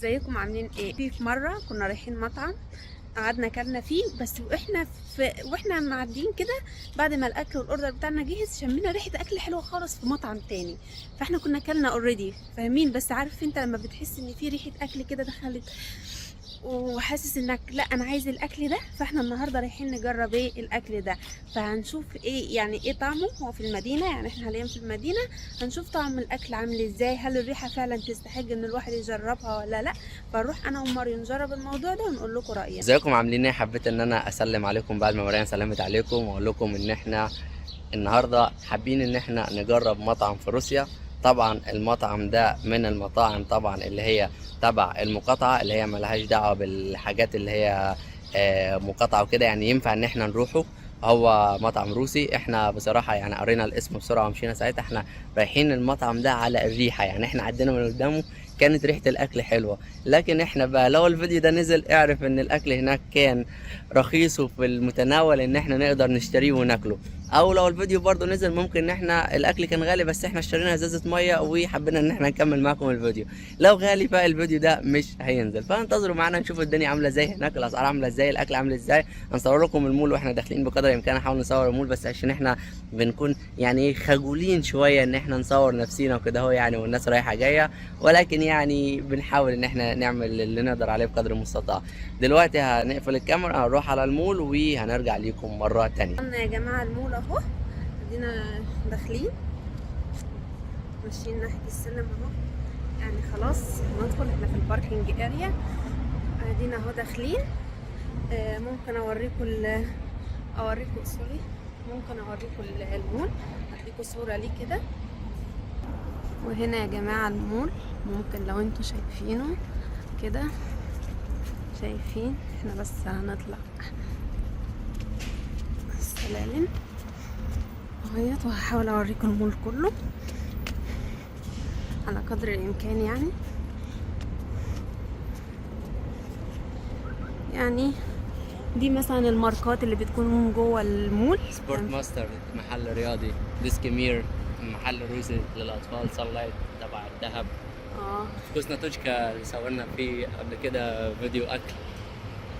ازيكم عاملين ايه؟ في مره كنا رايحين مطعم، قعدنا اكلنا فيه بس واحنا معديين كده بعد ما الاكل والاوردر بتاعنا جهز شمينا ريحه اكل حلوه خالص في مطعم تاني. فاحنا كنا اكلنا اوريدي فاهمين، بس عارف انت لما بتحس ان في ريحه اكل كده دخلت وحاسس انك لا انا عايز الاكل ده. فاحنا النهارده رايحين نجرب ايه الاكل ده، فهنشوف ايه يعني ايه طعمه. هو في المدينه، يعني احنا حاليا في المدينه، هنشوف طعم الاكل عامل ازاي، هل الريحه فعلا تستحق ان الواحد يجربها ولا لا. فنروح انا وماريو نجرب الموضوع ده ونقول لكم راينا. ازيكم عاملين ايه؟ حبيت ان انا اسلم عليكم بعد ما مريم سلمت عليكم واقول لكم ان احنا النهارده حابين ان احنا نجرب مطعم في روسيا. طبعا المطعم ده من المطاعم طبعا اللي هي تبع المقاطعه، اللي هي ملهاش دعوه بالحاجات اللي هي مقاطعه وكده، يعني ينفع ان احنا نروحه. هو مطعم روسي. احنا بصراحه يعني قرينا الاسم بسرعه ومشينا ساعتها. احنا رايحين المطعم ده على الريحه، يعني احنا عدينا من قدامه كانت ريحه الاكل حلوه. لكن احنا بقى لو الفيديو ده نزل اعرف ان الاكل هناك كان رخيص وفي المتناول ان احنا نقدر نشتريه وناكله. او لو الفيديو برضو نزل ممكن ان احنا الاكل كان غالي بس احنا اشترينا ازازه ميه وحبينا ان احنا نكمل معاكم الفيديو. لو غالي بقى الفيديو ده مش هينزل، فانتظروا معانا نشوف الدنيا عامله ازاي هناك، الاسعار عامله ازاي، الاكل عامل ازاي. هنصور لكم المول واحنا داخلين بقدر الامكان، نحاول نصور المول بس عشان احنا بنكون يعني ايه خجولين شويه ان احنا نصور نفسينا وكده هو يعني، والناس رايحه جايه، ولكن يعني بنحاول ان احنا نعمل اللي نقدر عليه بقدر المستطاع. دلوقتي هنقفل الكاميرا، هنروح على المول وهنرجع لكم مره تانية. قلنا يا جماعه المول اهو، ادينا داخلين ماشيين ناحيه السلم اهو، يعني خلاص ندخل. احنا في الباركينج اريا، ادينا اهو داخلين. ممكن اوريكم سوري، ممكن اوريكم المول، اديكم صوره ليه كده. وهنا يا جماعه المول، ممكن لو انتوا شايفينه كده، شايفين احنا بس هنطلع السلالم اهيت، وهحاول اوريكم المول كله على قدر الامكان. يعني دي مثلا الماركات اللي بتكون جوه المول. سبورت ماستر محل رياضي، ديسكمير محل روسي للاطفال، صن لايت تبع الذهب، كوسناتوشكا اللي صورنا فيه قبل كده فيديو اكل،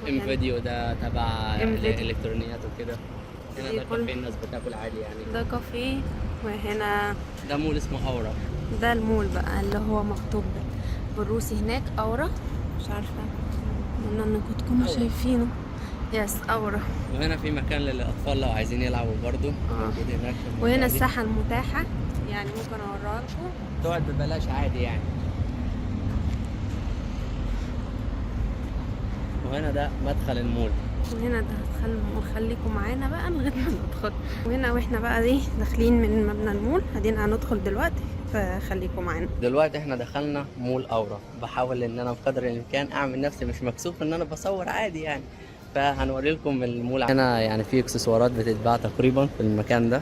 ام فيديو ده تبع الالكترونيات وكده. هنا ده كافيه الناس بتاكل عادي يعني، ده كافيه. وهنا ده مول اسمه اورا. ده المول بقى اللي هو مكتوب بالروسي هناك اورا، مش عارفه ان انكم تكونوا شايفينه. يس اورا. وهنا في مكان للاطفال لو عايزين يلعبوا برضو موجود هناك. وهنا الساحه المتاحه، يعني ممكن اوريها لكم، تقعد ببلاش عادي يعني. وهنا ده مدخل المول، وهنا ده خليكم معانا بقى لغايه ما ندخل. وهنا واحنا بقى دي داخلين من مبنى المول، هدينا هندخل دلوقتي، فخليكم معانا. دلوقتي احنا دخلنا مول اورا. بحاول ان انا بقدر الامكان اعمل نفسي مش مكسوف ان انا بصور عادي يعني. فهنوري لكم المول. هنا يعني في اكسسوارات بتتباع تقريبا في المكان ده.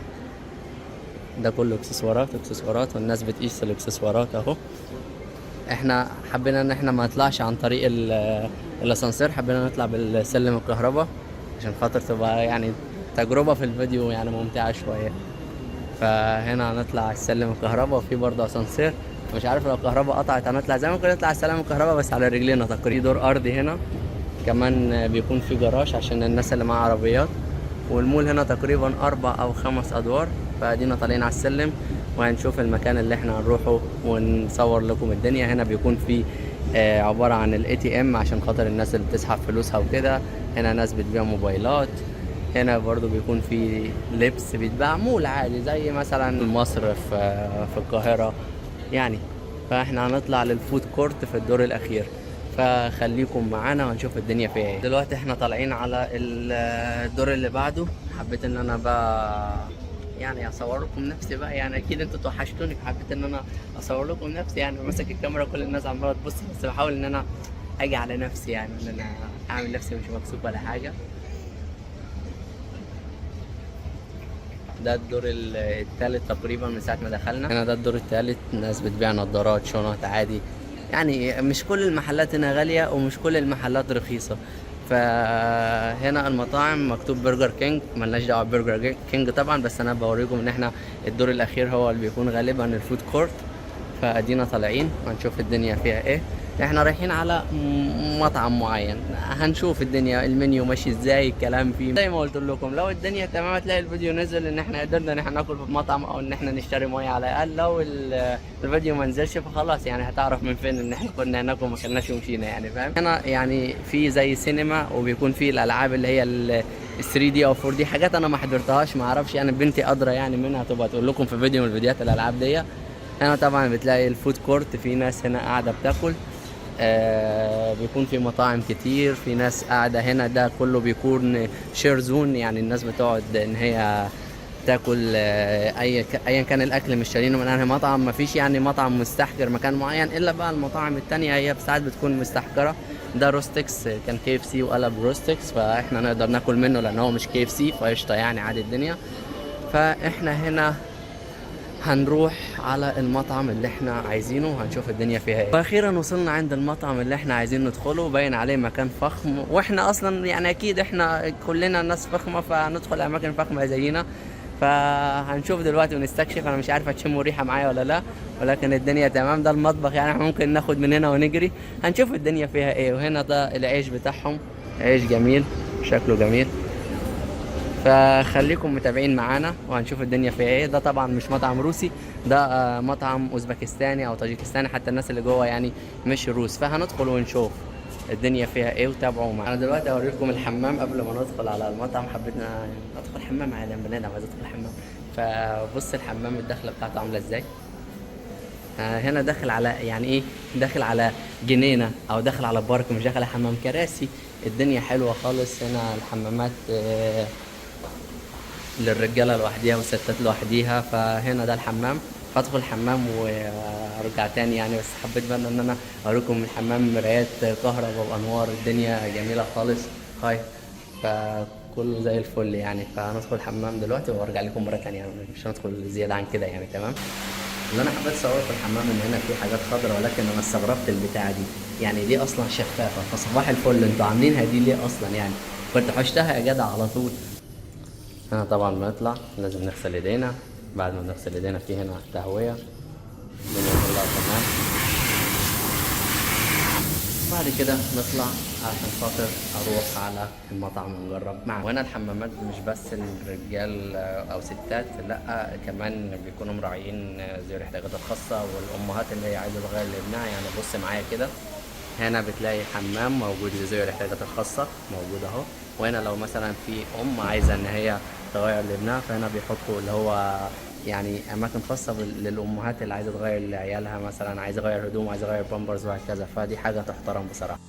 ده كله اكسسوارات والناس بتقيس الاكسسوارات اهو. احنا حبينا ان احنا ما نطلعش عن طريق الاسانسير، حبينا نطلع بالسلم الكهرباء عشان خاطر تبقى يعني تجربة في الفيديو يعني ممتعة شوية. فهنا هنطلع السلم الكهرباء وفي برضه اسانسير. مش عارف لو الكهرباء قطعت هنطلع زي ما كنا نطلع السلم الكهرباء بس على رجلينا تقريبا. دور ارضي هنا كمان بيكون في جراج عشان الناس اللي معاها عربيات. والمول هنا تقريبا 4 أو 5 ادوار. فادينا طالعين على السلم وهنشوف المكان اللي احنا هنروحه ونصور لكم الدنيا. هنا بيكون في عبارة عن الاي تي ام عشان خاطر الناس اللي بتسحب فلوسها وكده. هنا ناس بتبيع موبايلات. هنا برضو بيكون في لبس بيتباع، مول عادي زي مثلا مصر في القاهرة يعني. فاحنا هنطلع للفود كورت في الدور الاخير، فخليكم معانا وهنشوف الدنيا فيها ايه. دلوقتي احنا طالعين على الدور اللي بعده. حبيت ان انا بقى يعني اصور لكم نفسي بقى، يعني اكيد انتوا توحشتوني، فحبيت ان انا اصور لكم نفسي يعني. ماسك الكاميرا كل الناس عماله تبص بس بحاول ان انا اجي على نفسي، يعني ان انا اعمل نفسي مش مكسوف ولا حاجه. ده الدور الثالث تقريبا من ساعه ما دخلنا. هنا ده الدور الثالث، ناس بتبيع نظارات شنط عادي يعني. مش كل المحلات هنا غاليه ومش كل المحلات رخيصه. فهنا المطاعم مكتوب برجر كينج، ملناش دعوه ببرجر كينج طبعا، بس انا بوريكم ان احنا الدور الاخير هو اللي بيكون غالبا الفود كورت. فادينا طالعين وهنشوف الدنيا فيها ايه. احنا رايحين على مطعم معين، هنشوف الدنيا المنيو ماشي ازاي، الكلام فيه زي ما قلت لكم. لو الدنيا تمام هتلاقي الفيديو نزل ان احنا قدرنا ان احنا ناكل في مطعم او ان احنا نشتري ميه على الاقل. لو الفيديو ما نزلش فخلاص يعني هتعرف من فين ان احنا كنا هناك وما كناش ومشينا يعني، فاهم. هنا يعني في زي سينما وبيكون في الالعاب اللي هي ال 3 دي او 4 دي، حاجات انا ما حضرتهاش ما اعرفش يعني، بنتي ادرى يعني منها، تبقى تقول لكم في فيديو من فيديوهات الالعاب دي. هنا طبعا بتلاقي الفود كورت، في ناس هنا قاعده بتاكل، بيكون في مطاعم كتير، في ناس قاعده هنا. ده كله بيكون شير زون، يعني الناس بتقعد ان هي تاكل ايا كان الاكل مش شارينه من انهي مطعم. مفيش يعني مطعم مستحجر مكان معين، الا بقى المطاعم التانية هي ساعات بتكون مستحجره. ده روستكس، كان كي اف سي وقلب روستكس، فاحنا نقدر ناكل منه لان هو مش كي اف سي، فقشطه يعني عادي الدنيا. فاحنا هنا هنروح على المطعم اللي احنا عايزينه وهنشوف الدنيا فيها ايه. واخيرا وصلنا عند المطعم اللي احنا عايزين ندخله، باين عليه مكان فخم، واحنا اصلا يعني اكيد احنا كلنا ناس فخمه فندخل اماكن فخمه زينا. فهنشوف دلوقتي ونستكشف. انا مش عارف هتشموا ريحه معايا ولا لا، ولكن الدنيا تمام. ده المطبخ يعني احنا ممكن ناخد من هنا ونجري، هنشوف الدنيا فيها ايه. وهنا ده العيش بتاعهم، عيش جميل شكله جميل، فخليكم متابعين معانا وهنشوف الدنيا فيها ايه. ده طبعا مش مطعم روسي، ده مطعم اوزبكستاني او طاجيكستاني، حتى الناس اللي جوه يعني مش روس. فهندخل ونشوف الدنيا فيها ايه وتابعوا معانا. انا دلوقتي هوريكم الحمام قبل ما ندخل على المطعم. حبيتنا ادخل حمام عادي، انا بني ادم عايز ادخل حمام. فبص الحمام الدخله بتاعته عامله ازاي. هنا داخل على يعني ايه، داخل على جنينه او داخل على بارك، مش داخل على حمام كراسي. الدنيا حلوه خالص. هنا الحمامات للرجاله لوحديها والستات لوحديها. فهنا ده الحمام، هدخل الحمام وارجع تاني يعني. بس حبيت بقى ان انا اوريكم الحمام، مرايات كهرباء وانوار، الدنيا جميله خالص. هاي فكله زي الفل يعني. فهندخل الحمام دلوقتي وارجع لكم مره تانيه، مش هندخل زياده عن كده يعني. تمام. اللي انا حبيت اصور في الحمام ان هنا في حاجات خضراء، ولكن انا استغربت البتاعه دي يعني، دي اصلا شفافه. فصباح الفل، انتوا عاملينها دي ليه اصلا يعني؟ كنت حشتها يا جدع على طول. هنا طبعا بنطلع لازم نغسل ايدينا. بعد ما نغسل ايدينا في هنا تهوية، الدنيا كلها تمام. بعد كده نطلع عشان خاطر اروح على المطعم ونجرب معه. وهنا الحمامات مش بس الرجال او ستات، لا كمان بيكونوا مراعيين ذوي الاحتياجات الخاصة والامهات اللي هي عايزة تغير لابنها يعني. بص معايا كده، هنا بتلاقي حمام موجود لذوي الاحتياجات الخاصة موجود اهو. وهنا لو مثلا في عايزة ان هي تغير لابنها، فهنا بيحطوا اللي هو يعني اماكن خاصة للامهات اللي عايزة تغير لعيالها، مثلا عايزة تغير هدوم، عايزة تغير بامبرز وهكذا. فدي حاجة تحترم بصراحة.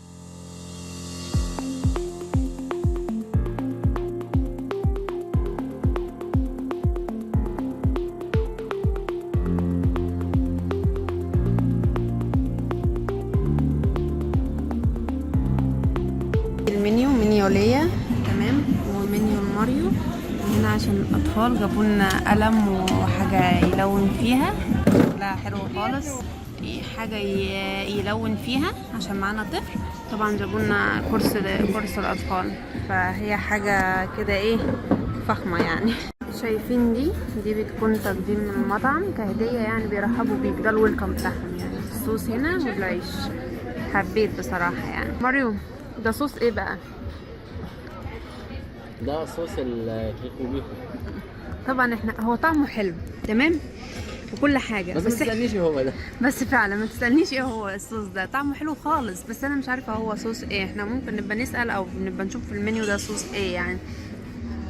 المنيو منيو ليا تمام، ومنيو الماريو. هنا عشان الاطفال جابوا لنا قلم وحاجه يلون فيها، لا حلوه خالص، حاجه يلون فيها عشان معانا طفل. طبعا جابوا لنا كرسي الاطفال، فهي حاجه كده ايه فخمه يعني. شايفين دي بتكون تقديم من المطعم كهديه يعني، بيرحبوا بيك، ده الويلكم بتاعهم يعني. الصوص هنا والعيش، حبيت بصراحه يعني. ماريو ده صوص ايه بقى؟ ده صوص الكيكو بيكو. طبعا احنا هو طعمه حلو تمام وكل حاجه، بس ما تسألنيش هو ده. بس فعلا ما تسالنيش ايه هو الصوص ده. طعمه حلو خالص، بس انا مش عارفه هو صوص ايه. احنا ممكن نبقى نسال او نبقى نشوف في المنيو ده صوص ايه يعني.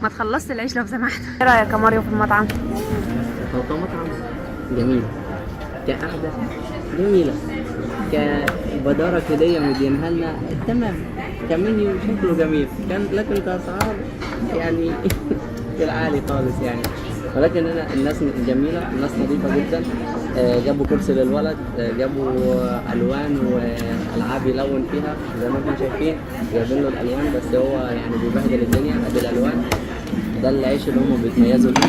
ما تخلصت العيش لو سمحت. ايه رايك يا ماريو في المطعم؟ هو مطعم جميل، كقعدة جميلة، كبدارة هدية مدينها لنا تمام، كمنيو شكله جميل كان، لكن كأسعار يعني في العالي خالص يعني. ولكن هنا الناس جميلة، الناس نظيفة جدا. جابوا كرسي للولد، جابوا ألوان وألعاب يلون فيها زي ما انتم شايفين، جايبين له الألوان بس هو يعني بيبهدل الدنيا. ادي الألوان، ده العيش اللي هم بيتميزوا بيه،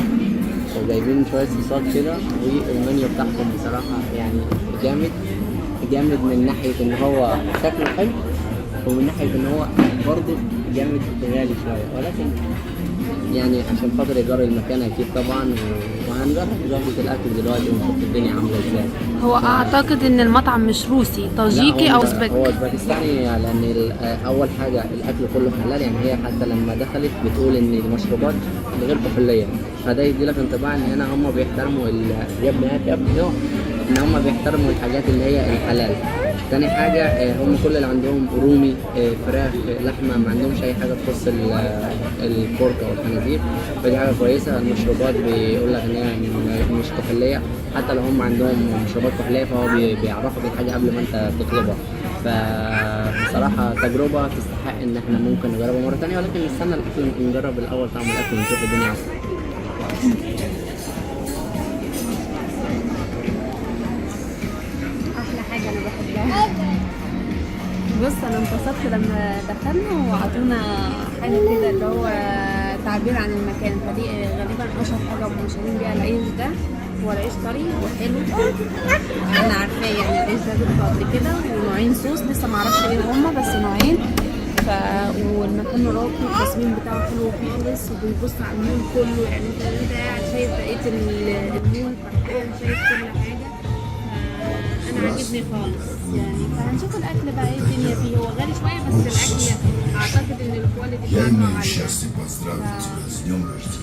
وجايبين شوية صوصات كده. والمنيو بتاعهم بصراحة يعني جامد من ناحية ان هو شكله حلو، ومن ناحية ان هو برضه جامد غالي شوية، ولكن يعني عشان خاطر ايجار المكان اكيد طبعا، وهنجرب ظبط الاكل دلوقتي ونشوف الدنيا عامله ازاي. هو اعتقد ان المطعم مش روسي، طاجيكي او هو اوزبك. اوزبكستاني، لان اول حاجه الاكل كله حلال، يعني هي حتى لما دخلت بتقول ان المشروبات غير كحوليه، فده يدي لك انطباع ان هنا هم بيحترموا يا ابني هات يا ابني نوع، ان هم بيحترموا الحاجات اللي هي الحلال. تاني حاجة هم كل اللي عندهم رومي، فراخ، لحمة، ما عندهمش أي حاجة تخص البورك أو الخنازير، فدي حاجة كويسة. المشروبات بيقول لك إن هي مش كحولية، حتى لو هم عندهم مشروبات كحولية فهو بيعرفك الحاجة قبل ما أنت تطلبها. فبصراحة تجربة تستحق إن إحنا ممكن نجربها مرة تانية، ولكن نستنى الأكل، نجرب الأول طعم الأكل ونشوف الدنيا أحسن. احلى حاجه انا بحبها. بص انا انبسطت لما دخلنا وعطونا حاجه كده اللي هو تعبير عن المكان، فدي غالبا اشهر حاجه هم مشهورين بيها العيش ده. هو العيش طري وحلو، انا عارفاه يعني العيش ده جبته قبل كده، ونوعين صوص لسه معرفش ايه هما بس نوعين. والمكان راقي، التصميم بتاعه حلو خالص، وبيبص على المول كله، يعني انت قاعد شايف بقيه المول، فرحان شايف كل حاجه. انا عاجبني خالص يعني. فهنشوف الاكل بقى ايه الدنيا فيه. هو غالي شويه بس الاكل اعتقد ان الكواليتي بتاعته عاليه.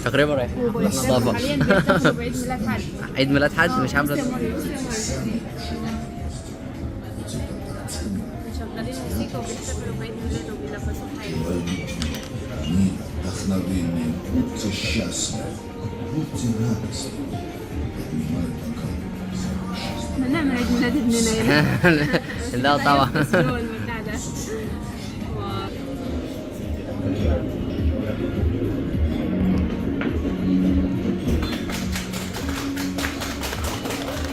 تقريبا رايحين وبيحتفلوا حاليا بيحتفلوا بعيد ميلاد حد. عيد ميلاد حد مش عامله عامله. شغالين موسيقى وبيحتفلوا بعيد ميلاده وبيلبسوه حاجه. Вдохновение, будьте счастливы, будьте радостны. ما نعمل عيد ميلاد ابننا يعني. لا طبعا. البتاع ده.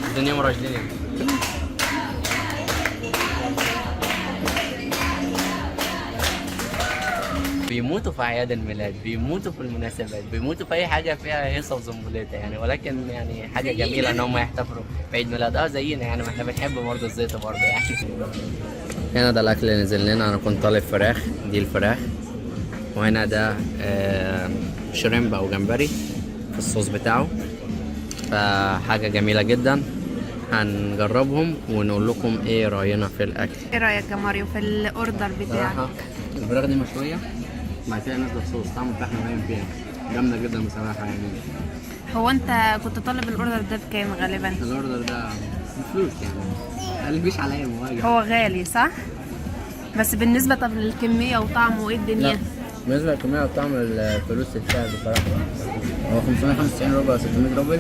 الدنيا مراجلين. بيموتوا في اعياد الميلاد، بيموتوا في المناسبات، بيموتوا في اي حاجه فيها هيصه وزنبليطه يعني، ولكن يعني حاجه جميله ان هم يحتفلوا بعيد ميلاد زينا يعني، ما احنا بنحب برضه الزيطه برضه يعني. هنا ده الاكل اللي نزل لنا. انا كنت طالب فراخ، دي الفراخ، وهنا ده شريمب او جمبري في الصوص بتاعه، فحاجه جميله جدا. هنجربهم ونقول لكم ايه راينا في الاكل. ايه رايك يا ماريو في الاوردر بتاعك؟ بصراحه الفراخ دي مشويه بعد كده نازله صوص، طعم الفحم باين فيها، جامده جدا بصراحه يعني. هو انت كنت طالب الاوردر ده بكام غالبا؟ الاوردر ده بفلوس يعني، قلبيش عليا مواجهه. هو غالي صح؟ بس بالنسبه طب للكميه وطعمه ايه الدنيا؟ بالنسبه للكميه والطعم الفلوس تستاهل بصراحه. هو 595 روبل 600 روبل،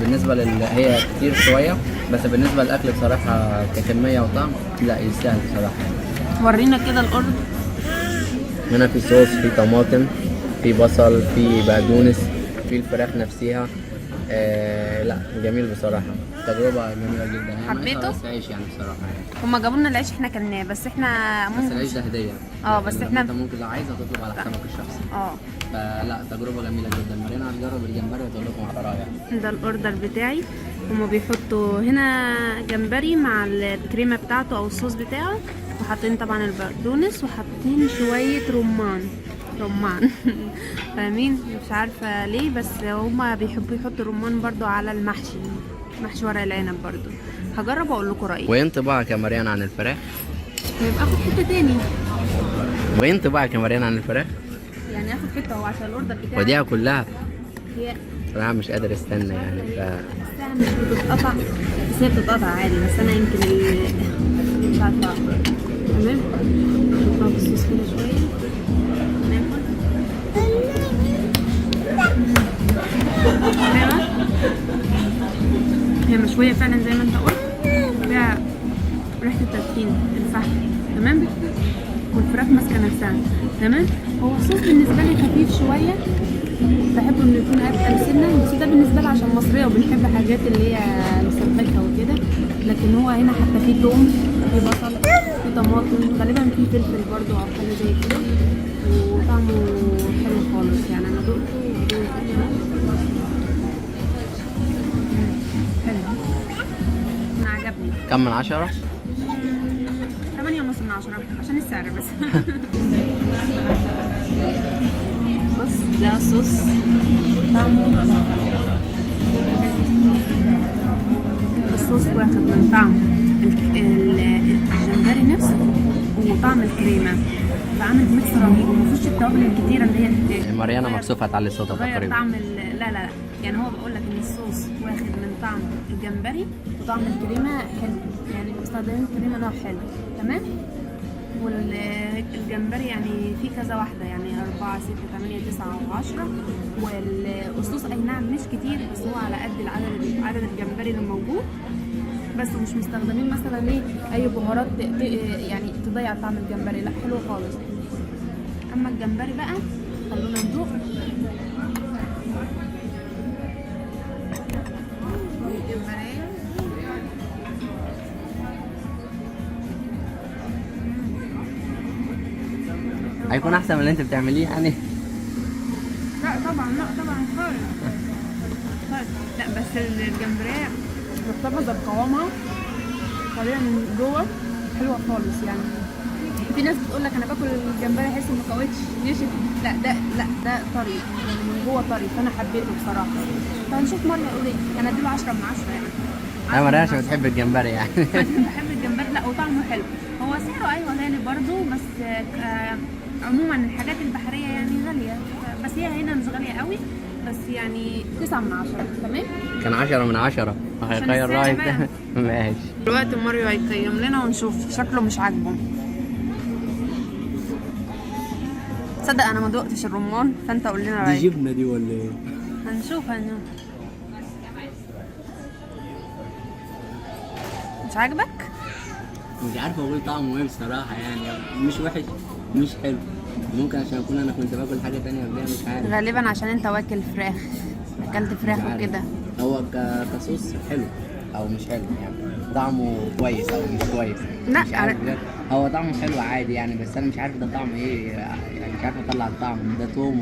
بالنسبه هي كتير شويه، بس بالنسبه للاكل بصراحه ككميه وطعم لا يستاهل بصراحه. ورينا كده الاوردر. هنا في صوص، في طماطم، في بصل، في بقدونس، في الفراخ نفسها. لا جميل بصراحه، تجربه جميله جدا يعني. حبيته؟ بس عيش يعني بصراحه يعني. هما جابوا لنا العيش احنا كلناه، بس احنا بس ممكن العيش ده هديه. بس يعني احنا انت ممكن لو عايزه تطلب على حسابك الشخصي. فلا تجربه جميله جدا. مارينا هتجرب الجمبري وتقول لكم على رايها. ده الاوردر بتاعي. هما بيحطوا هنا جمبري مع الكريمه بتاعته او الصوص بتاعه، وحاطين طبعا البقدونس، وحاطين شويه رمان فاهمين؟ مش عارفه ليه بس هما بيحبوا يحطوا رمان برضو على المحشي، محشي ورق العنب برضو. هجرب واقول لكم رايي. وايه انطباعك يا مريان عن الفراخ؟ يبقى اخد حته تاني. وايه انطباعك يا مريان عن الفراخ؟ يعني اخد حته هو عشان الاوردر بتاعي. وديها كلها هي بصراحه مش قادر استنى يعني. بحسها مش بتتقطع، بس هي بتتقطع عادي، بس انا يمكن مش عارفه. تمام. نحط الصوص كده شويه. تمام. هي مشويه فعلا زي ما انت قلت، فيها ريحه التدخين الفحم. تمام. والفراخ ماسكه نفسها. تمام. هو الصوص بالنسبه لي خفيف شويه، بحب انه يكون اتقل سنه، بس ده بالنسبه لي عشان مصريه وبنحب حاجات اللي هي مسبكه وكده. لكن هو هنا حتى فيه توم، فيه بصل، فيه طماطم، غالبا فيه فلفل برضو او حاجه زي كده، وطعمه حلو خالص يعني. انا دقته حلو، انا عجبني. كم من 10؟ 8.5 من 10 عشان السعر بس. بص ده صوص طعمه، الصوص واخد من طعم الجمبري نفسه وطعم الكريمة، فعامل ميكس رهيب ومفيش التوابل الكتيرة اللي هي مريانة مكسوفة تعلي صوتها غير تقريبا. طعم لا يعني هو بقول لك ان الصوص واخد من طعم الجمبري وطعم الكريمة حلو، يعني مستخدمين كريمة نوع حلو تمام. والجمبري يعني في كذا واحدة، يعني 4 6 8 9 و10. والصوص اي نعم مش كتير بس هو على قد عدد الجمبري اللي موجود بس، ومش مستخدمين مثلا ايه اي بهارات يعني تضيع طعم الجمبري، لا حلو خالص. اما الجمبري بقى خلونا ندوق. هيكون احسن من اللي انت بتعمليه يعني. لا طبعا خالص. لا بس الجمبريه محتفظه بقوامها طريقه من جوه حلوه خالص. يعني في ناس بتقول لك انا باكل الجمبري احس انه كاوتش نشف، ده طري من جوه طري، فانا حبيته بصراحه. فهنشوف مره يقول ايه، انا اديله 10 من 10 يعني. انا مريانة عشان بتحب الجمبري يعني. بحب الجمبري، لا وطعمه حلو. هو سعره ايوه غالي برضو بس عموما الحاجات البحريه يعني غاليه، بس هي هنا مش غاليه قوي، بس يعني 9 من 10 تمام. كان 10 من 10 هيغير رايك ده. ماشي. دلوقتي ماريو هيقيم لنا ونشوف، شكله مش عاجبه. تصدق انا ما دقتش الرمان، فانت قول لنا رايك. دي جبنه دي ولا ايه؟ هنشوف مش عاجبك؟ مش عارف اقول طعمه ايه بصراحه، يعني مش وحش مش حلو. ممكن عشان اكون انا كنت باكل حاجه تانية قبلها مش عارف. غالبا عشان انت واكل فراخ، اكلت فراخ مش عارف. وكده. هو كصوص حلو او مش حلو يعني، طعمه كويس او مش كويس. لا، مش عارف بجد. هو طعمه حلو عادي يعني، بس انا مش عارف ده طعم ايه يعني، مش عارف اطلع الطعم ده توم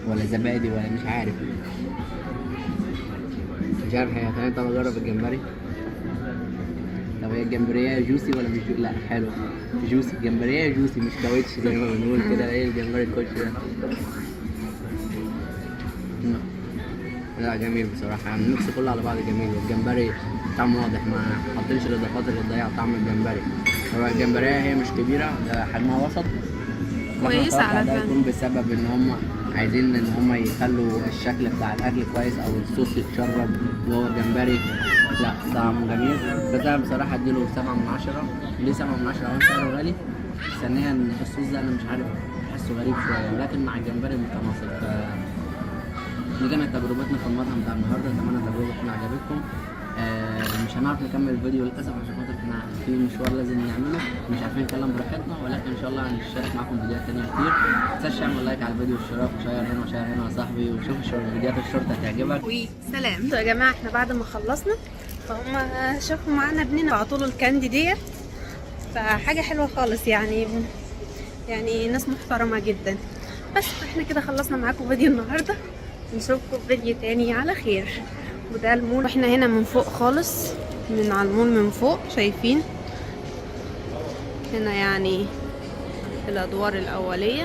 ولا زبادي ولا مش عارف. مش عارف هي تاني. طب اجرب الجمبري. طب هي الجمبريه جوسي ولا مش جوسي؟ لا حلو جوسي. الجمبريه جوسي مش كاوتش زي ما بنقول كده. ايه الجمبري الكوتش ده؟ لا جميل بصراحه يعني، الميكس كله على بعض جميل. الجمبري طعمه واضح، ما حاطينش الاضافات اللي تضيع طعم الجمبري. هو الجمبريه هي مش كبيره، ده حجمها وسط كويسه على ده فكره. يكون بسبب ان هم عايزين ان هم يخلوا الشكل بتاع الاكل كويس او الصوص يتشرب جوه الجمبري. لا طعمه جميل، بس انا بصراحه اديله 7 من 10. ليه 7 من 10؟ اولا سعره غالي، ثانيا الصوص ده انا مش عارف بحسه غريب شويه، لكن مع الجمبري متناسق. دي كانت تجربتنا في المطعم بتاع النهارده. اتمنى التجربه تكون عجبتكم. مش هنعرف نكمل الفيديو للاسف عشان خاطر احنا في مشوار لازم نعمله، مش عارفين نتكلم براحتنا، ولكن ان شاء الله هنشارك معاكم فيديوهات تانية كتير. ما تنساش تعمل لايك على الفيديو واشتراك وشير هنا وشير هنا يا صاحبي، وشوف فيديوهات الشرطه هتعجبك. وسلام. يا جماعه احنا بعد ما خلصنا فهم شافوا معانا ابننا بعتوا له الكاندي ديت، فحاجه حلوه خالص يعني ناس محترمه جدا. بس احنا كده خلصنا معاكم فيديو النهارده، نشوفكم في فيديو تاني على خير. وده المول، واحنا هنا من فوق خالص، من على المول من فوق شايفين هنا يعني الادوار الاوليه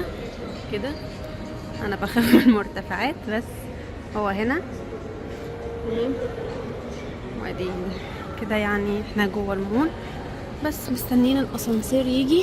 كده. انا بخاف من المرتفعات بس هو هنا وادي كده يعني احنا جوه المول، بس مستنيين الاسانسير يجي